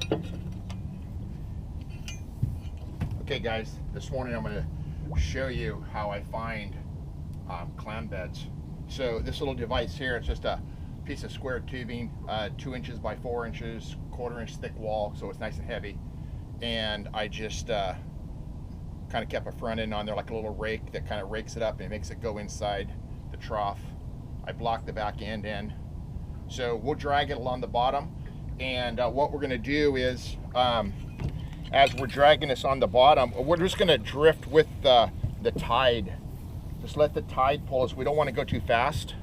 Okay guys, this morning I'm going to show you how I find clam beds. So this little device here, it's just a piece of square tubing, 2 inches by 4 inches, 1/4 inch thick wall, so it's nice and heavy. And I just kind of kept a front end on there, like a little rake that kind of rakes it up and makes it go inside the trough. I blocked the back end in. So we'll drag it along the bottom, and what we're going to do is as we're dragging this on the bottom, we're just going to drift with the tide. Just let the tide pull us. We don't want to go too fast.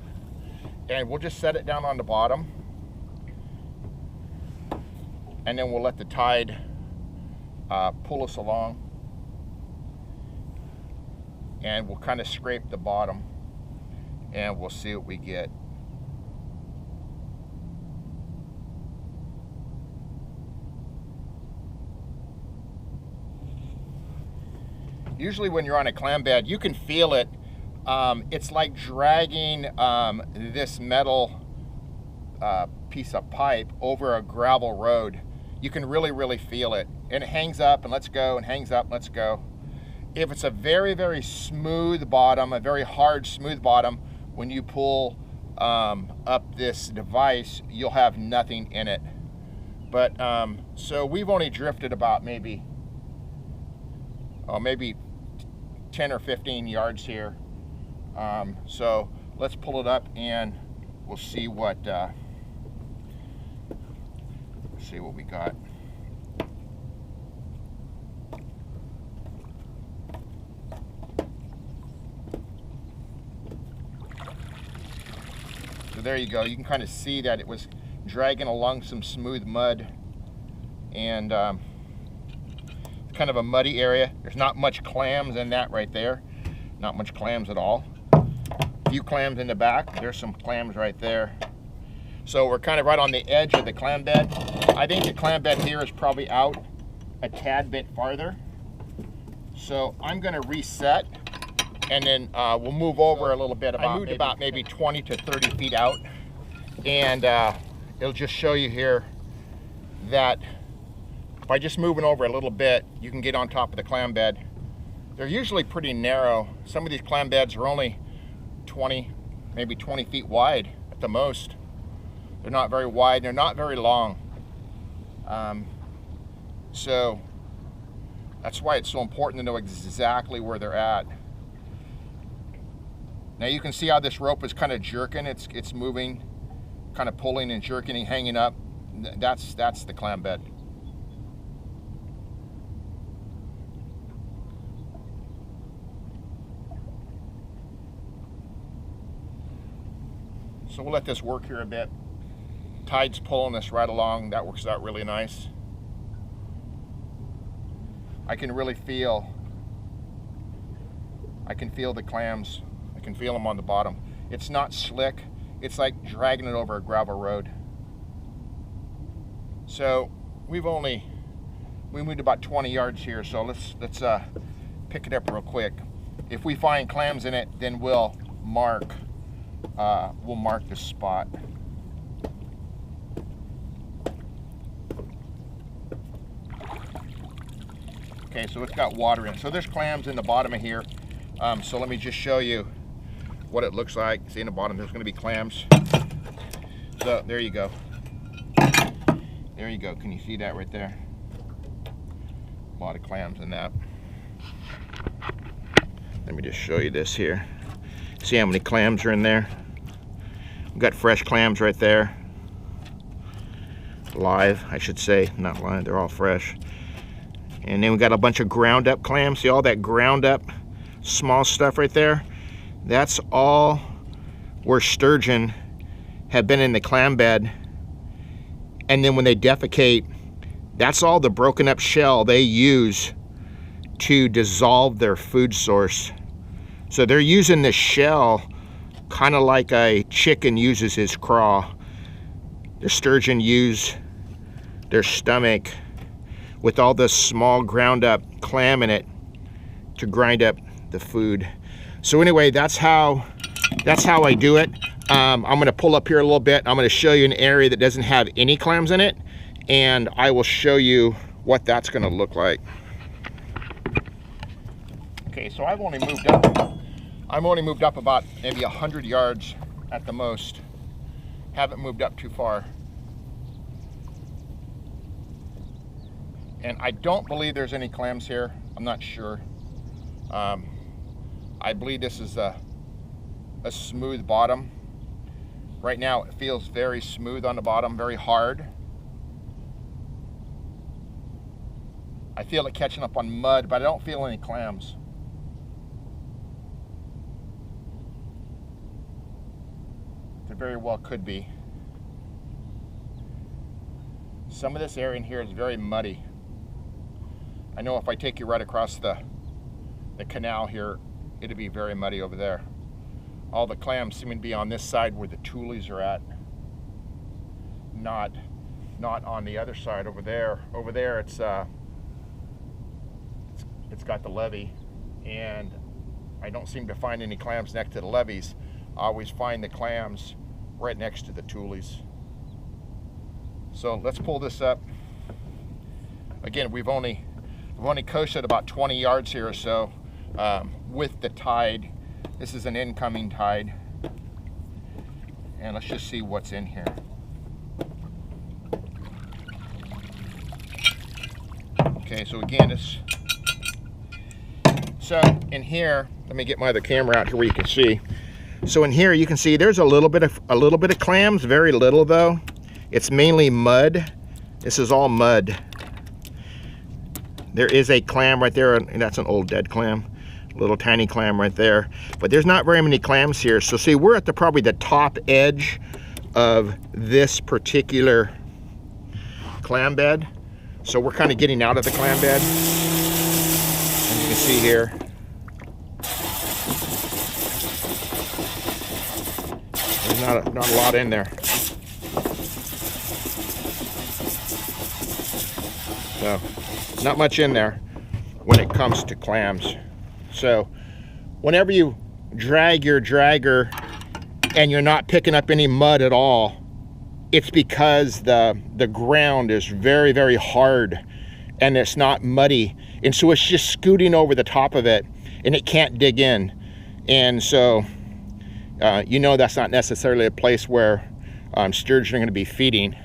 And we'll just set it down on the bottom. And then we'll let the tide pull us along. And we'll kind of scrape the bottom. And we'll see what we get. Usually when you're on a clam bed, you can feel it. It's like dragging this metal piece of pipe over a gravel road. You can really feel it. And it hangs up and lets go and hangs up and lets go. If it's a very smooth bottom, a very hard smooth bottom, when you pull up this device, you'll have nothing in it. But so we've only drifted about maybe 10 or 15 yards here. So let's pull it up and we'll see what we got. So there you go. You can kind of see that it was dragging along some smooth mud, and it's kind of a muddy area. There's not much clams in that right there. Not much clams at all. A few clams in the back. There's some clams right there. So we're kind of right on the edge of the clam bed. I think the clam bed here is probably out a tad bit farther. So I'm going to reset, and then we'll move over a little bit. I moved about maybe 20 to 30 feet out, and it'll just show you here that by just moving over a little bit, you can get on top of the clam bed. They're usually pretty narrow. Some of these clam beds are only 20, maybe 20 feet wide at the most. They're not very wide, they're not very long. So that's why it's so important to know exactly where they're at. Now you can see how this rope is kind of jerking. It's moving, kind of pulling and jerking and hanging up. That's the clam bed. So we'll let this work here a bit. Tide's pulling us right along. That works out really nice. I can really feel the clams. I can feel them on the bottom. It's not slick. It's like dragging it over a gravel road. So we moved about 20 yards here. So let's pick it up real quick. If we find clams in it, then we'll mark the spot. Okay, so it's got water in it. So there's clams in the bottom of here. So let me just show you what it looks like. See, in the bottom there's going to be clams. So there you go. There you go. Can you see that right there? A lot of clams in that. Let me just show you this here. See how many clams are in there? We've got fresh clams right there. Live, I should say, not live, they're all fresh. And then we got a bunch of ground up clams. See all that ground up small stuff right there? That's all where sturgeon have been in the clam bed. And then when they defecate, that's all the broken up shell they use to dissolve their food source. So they're using the shell kind of like a chicken uses his craw. The sturgeon use their stomach with all this small ground up clam in it to grind up the food. So anyway, that's how I do it. I'm going to pull up here a little bit. I'm going to show you an area that doesn't have any clams in it, and I will show you what that's going to look like. Okay, so I've only moved up about maybe 100 yards at the most. Haven't moved up too far. And I don't believe there's any clams here. I'm not sure. I believe this is a smooth bottom. Right now it feels very smooth on the bottom, very hard. I feel it catching up on mud, but I don't feel any clams. It very well could be. Some of this area in here is very muddy. I know if I take you right across the canal here, it'd be very muddy over there. All the clams seem to be on this side where the tulies are at, not on the other side over there. Over there it's got the levee, and I don't seem to find any clams next to the levees. I always find the clams right next to the tulies. So let's pull this up. Again, we've only coasted about 20 yards here or so with the tide. This is an incoming tide, and let's just see what's in here. Okay, so again, so in here, let me get my other camera out here where you can see. So in here you can see there's a little bit of clams, very little though. It's mainly mud. This is all mud. There is a clam right there, and that's an old dead clam. Little tiny clam right there. But there's not very many clams here. So see, we're at probably the top edge of this particular clam bed. So we're kind of getting out of the clam bed. As you can see here. There's not a lot in there. So, not much in there when it comes to clams. So, whenever you drag your dragger and you're not picking up any mud at all, it's because the ground is very, very hard and it's not muddy. And so it's just scooting over the top of it and it can't dig in. And so, you know that's not necessarily a place where sturgeon are going to be feeding.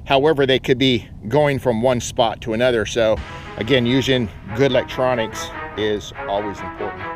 However, they could be going from one spot to another. So again, using good electronics is always important.